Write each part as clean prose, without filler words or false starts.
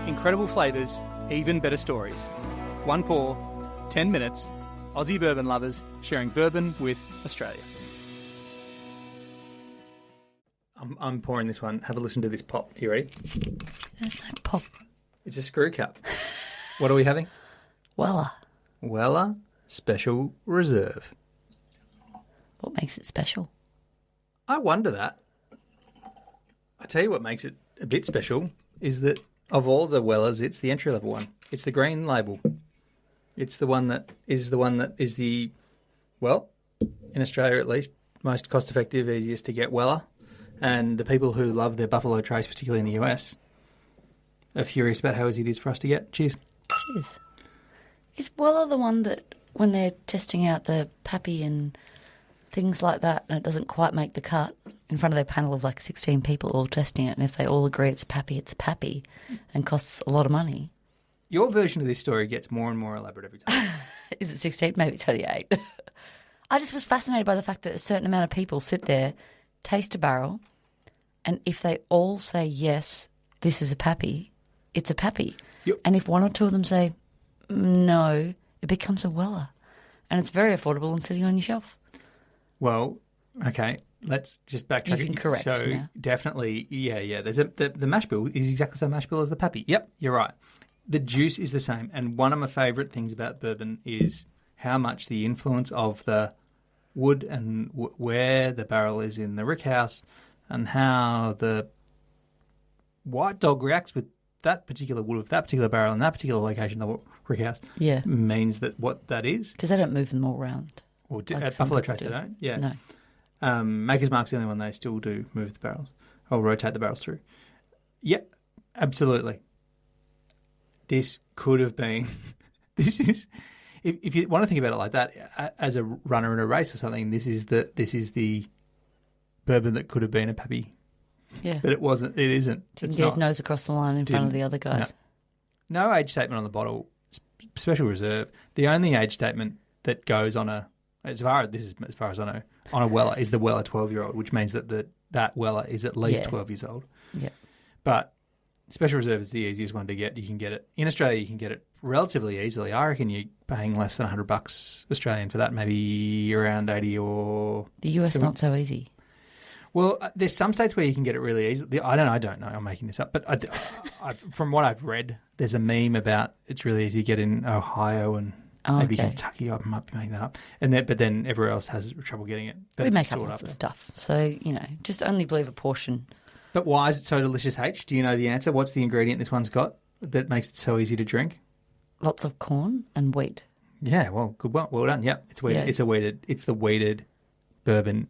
Incredible flavours, even better stories. One pour, 10 minutes, Aussie bourbon lovers sharing bourbon with Australia. I'm pouring this one. Have a listen to this pop. You ready? There's no pop. It's a screw cup. What are we having? Weller Special Reserve. What makes it special? I wonder that. I tell you what makes it a bit special is that of all the Wellers, it's the entry-level one. It's the green label. It's the one that is the, well, in Australia at least, most cost-effective, easiest to get Weller. And the people who love their Buffalo Trace, particularly in the US, are furious about how easy it is for us to get. Cheers. Cheers. Is Weller the one that when they're testing out the Pappy and things like that and it doesn't quite make the cut in front of their panel of like 16 people all testing it, and if they all agree it's a Pappy and costs a lot of money? Your version of this story gets more and more elaborate every time. Is it 16? Maybe 28. I just was fascinated by the fact that a certain amount of people sit there, taste a barrel, and if they all say, yes, this is a Pappy, it's a Pappy. Yep. And if one or two of them say, no, it becomes a Weller. And it's very affordable and sitting on your shelf. Well, okay, let's just backtrack. You can correct So now. Definitely, yeah. There's the mash bill is exactly the same mash bill as the Pappy. Yep, you're right. The juice is the same. And one of my favourite things about bourbon is how much the influence of the wood and where the barrel is in the rickhouse and how the white dog reacts with that particular wood of that particular barrel and that particular location, the rickhouse, means that what that is. Because they don't move them all around. Or like at Buffalo Trace they don't? Yeah. No. Maker's Mark's the only one they still do move the barrels or rotate the barrels through. Yeah, absolutely. This could have been... This is... If you want to think about it like that, as a runner in a race or something, this is the bourbon that could have been a Pappy. Yeah. But it wasn't. It isn't. Didn't get his nose across the line in front of the other guys. No age statement on the bottle. Special Reserve. The only age statement that goes on as far as I know, on a Weller is the Weller 12-year-old, which means that that Weller is at least 12 years old. Yeah. But Special Reserve is the easiest one to get. You can get it in Australia. You can get it relatively easily. I reckon you're paying less than $100 Australian for that, maybe around 80 or... The US not so easy. Well, there's some states where you can get it really easily. I don't know. I'm making this up. But from what I've read, there's a meme about it's really easy to get in Ohio and maybe Kentucky. I might be making that up. But then everywhere else has trouble getting it. But we make up lots of stuff. So, just only believe a portion. But why is it so delicious, H? Do you know the answer? What's the ingredient this one's got that makes it so easy to drink? Lots of corn and wheat. Yeah, well, good. Well done. Yep, it's wheated. Yeah. It's the wheated bourbon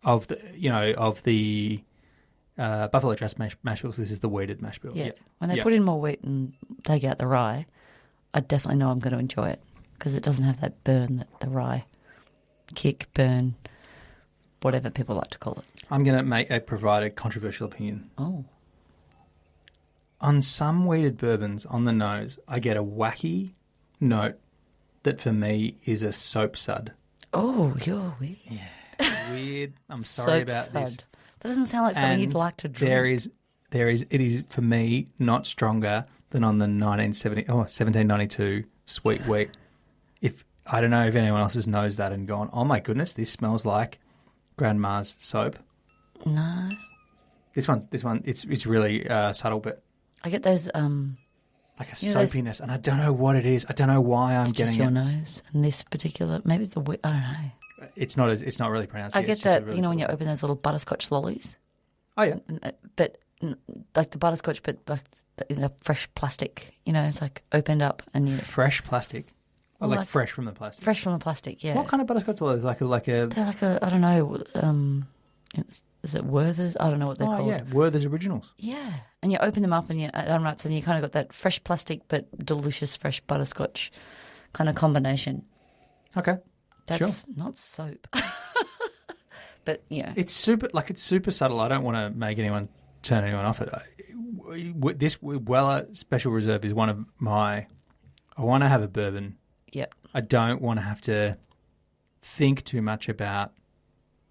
of the Buffalo Trace mash bills. This is the wheated mash bill. Yeah. When they put in more wheat and take out the rye, I definitely know I'm going to enjoy it because it doesn't have that burn that the rye kick, burn, whatever people like to call it. I'm going to provide a controversial opinion. Oh. On some wheated bourbons, on the nose, I get a wacky note that for me is a soap sud. Oh, you're weird. Yeah, weird. I'm sorry about sud. this. That doesn't sound like something you'd like to drink. It is for me not stronger than on the 1792 sweet wheat. I don't know if anyone else has knows that and gone, oh my goodness, this smells like Grandma's soap. No. This one, it's really subtle, but I get those like a soapiness, and I don't know what it is. I don't know why I'm getting just your nose and this particular. Maybe it's I don't know. It's not really pronounced. I get that really when you open those little butterscotch lollies. Oh yeah, but like the butterscotch, but like the fresh plastic. It's like opened up and you fresh plastic. Well, like fresh from the plastic. Fresh from the plastic, yeah. What kind of butterscotch lollies? They're like a. I don't know. Is it Werther's? I don't know what they're called. Oh, yeah, Werther's Originals. Yeah. And you open them up and it unwraps and you kind of got that fresh plastic but delicious fresh butterscotch kind of combination. Okay. That's not soap. But, It's super subtle. I don't want to make anyone turn anyone off it. This Weller Special Reserve is one of my... I want to have a bourbon. Yep. I don't want to have to think too much about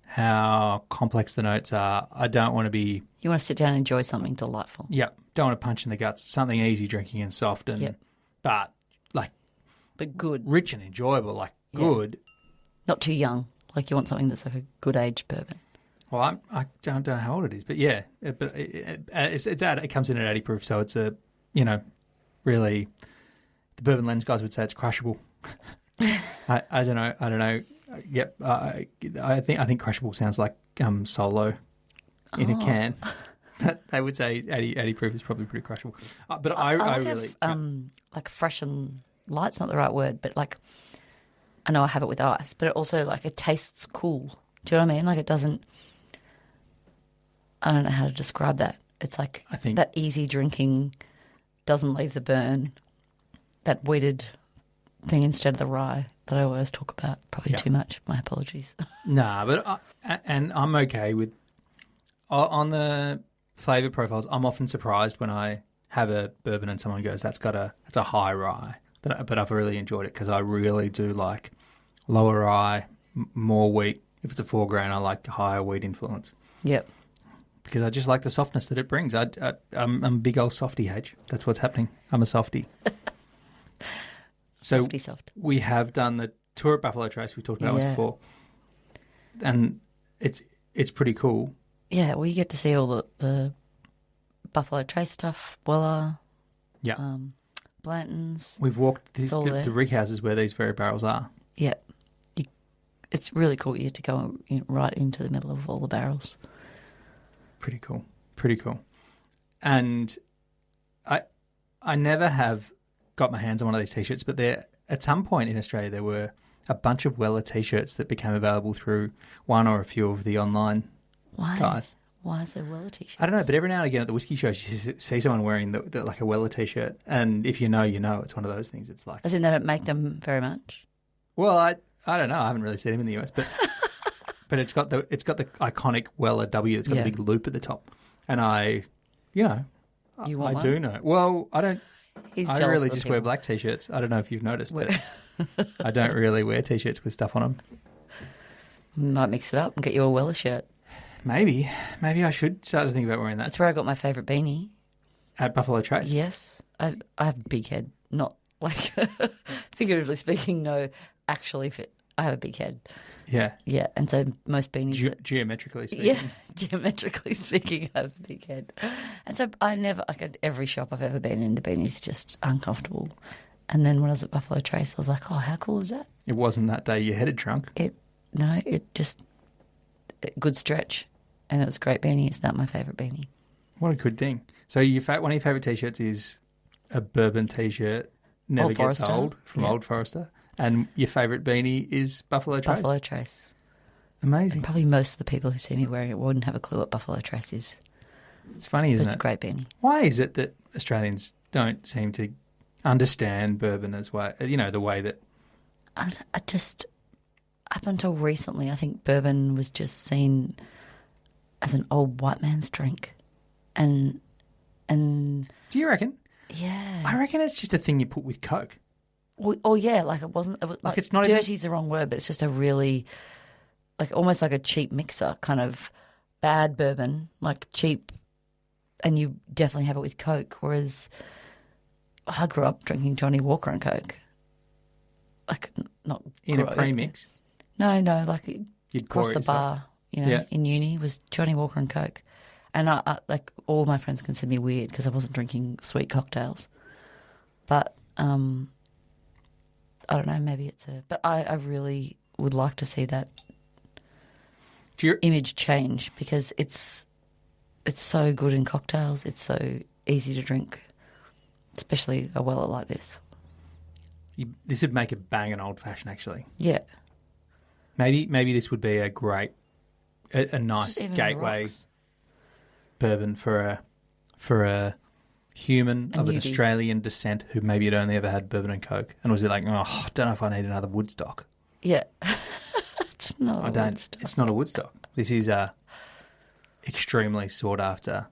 how complex the notes are. I don't want to be, You want to sit down and enjoy something delightful. don't want to punch in the guts. Something easy drinking and soft and, but like But good. rich and enjoyable, like good. Not too young. Like you want something that's like a good aged bourbon. Well, I don't know how old it is, but yeah, it comes in at 80 proof, so it's a, really, the Bourbon Lens guys would say it's crushable. I don't know. Yep, I think crushable sounds like solo in a can. They would say 80 proof is probably pretty crushable. But I really like fresh and light's not the right word, but like I know I have it with ice, but it also like it tastes cool. Do you know what I mean? Like it doesn't. I don't know how to describe that. It's like I think that easy drinking doesn't leave the burn. That wheated thing instead of the rye that I always talk about. Probably too much. My apologies. Nah, but and I'm okay with on the flavour profiles. I'm often surprised when I have a bourbon and someone goes, "That's a high rye," but I've really enjoyed it because I really do like lower rye, more wheat. If it's a 4 grain, I like the higher wheat influence. Yep. Because I just like the softness that it brings. I'm a big old softy, H. That's what's happening. I'm a softy. So Softy soft. we have done the tour at Buffalo Trace. We talked about this before, and it's pretty cool. Yeah, well, you get to see all the Buffalo Trace stuff. Weller, Blanton's. We've walked the rig houses where these very barrels are. Yeah, it's really cool. You get to go right into the middle of all the barrels. Pretty cool. And I never have got my hands on one of these T-shirts, but at some point in Australia there were a bunch of Weller T-shirts that became available through one or a few of the online guys. Why is there Weller T-shirts? I don't know, but every now and again at the whiskey shows you see someone wearing like a Weller T-shirt, and if you know, it's one of those things. It's like, as in they don't make them very much. Well, I don't know. I haven't really seen him in the US, but but it's got the iconic Weller W. It's got the big loop at the top, and I You want one? do know. Well, I don't. He's I really just wear black T-shirts. I don't know if you've noticed, but I don't really wear T-shirts with stuff on them. Might mix it up and get you a Weller shirt. Maybe I should start to think about wearing that. That's where I got my favourite beanie. At Buffalo Trace? Yes. I have a big head. Not like figuratively speaking, no, actually I have a big head. Yeah. Yeah, and so most beanies... Geometrically speaking. Yeah, geometrically speaking, I have a big head. And so I never, like at every shop I've ever been in, the beanie's just uncomfortable. And then when I was at Buffalo Trace, I was like, oh, how cool is that? It wasn't that day your head had shrunk? Good stretch. And it was a great beanie. It's not my favourite beanie. What a good thing. So one of your favourite T-shirts is a bourbon T-shirt, never Old gets Forester. old, from Old Forester. And your favourite beanie is Buffalo Trace? Buffalo Trace. Amazing. And probably most of the people who see me wearing it wouldn't have a clue what Buffalo Trace is. It's funny, isn't it? It's a great beanie. Why is it that Australians don't seem to understand bourbon as well? The way that... I just, up until recently, I think bourbon was just seen as an old white man's drink. And Do you reckon? yeah. I reckon it's just a thing you put with Coke. Yeah, like it wasn't, like it's not dirty's the wrong word, but it's just a really, like almost like a cheap mixer kind of bad bourbon, like cheap, and you definitely have it with Coke, whereas I grew up drinking Johnny Walker and Coke. Like, not... In a premix? No, like You'd pour across it the yourself. bar, in uni was Johnny Walker and Coke. And I like all my friends considered me weird because I wasn't drinking sweet cocktails. But I don't know, maybe it's a... But I really would like to see that image change because it's so good in cocktails. It's so easy to drink, especially a Weller like this. This would make a banging old-fashioned, actually. Yeah. Maybe this would be a nice gateway bourbon for a human of an Australian descent who maybe had only ever had bourbon and Coke and was like, oh, I don't know if I need another Woodstock. Yeah. It's not Woodstock. It's not a Woodstock. This is a extremely sought after.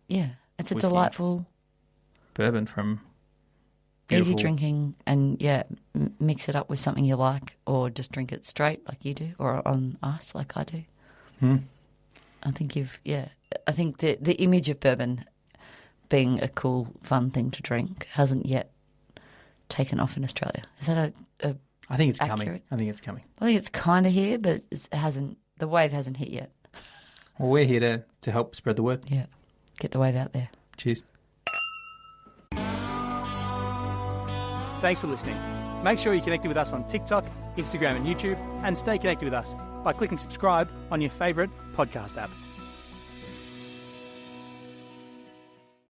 Yeah. It's a whiskey. Delightful Bourbon from beautiful... easy drinking and, mix it up with something you like or just drink it straight like you do or on ice like I do. I think I think the image of bourbon being a cool, fun thing to drink hasn't yet taken off in Australia. Is that I think it's accurate? coming. I think it's coming. I think it's kind of here, but it hasn't. The wave hasn't hit yet. Well, we're here to help spread the word. Yeah, get the wave out there. Cheers. Thanks for listening. Make sure you're connected with us on TikTok, Instagram and YouTube, and stay connected with us by clicking subscribe on your favourite podcast app.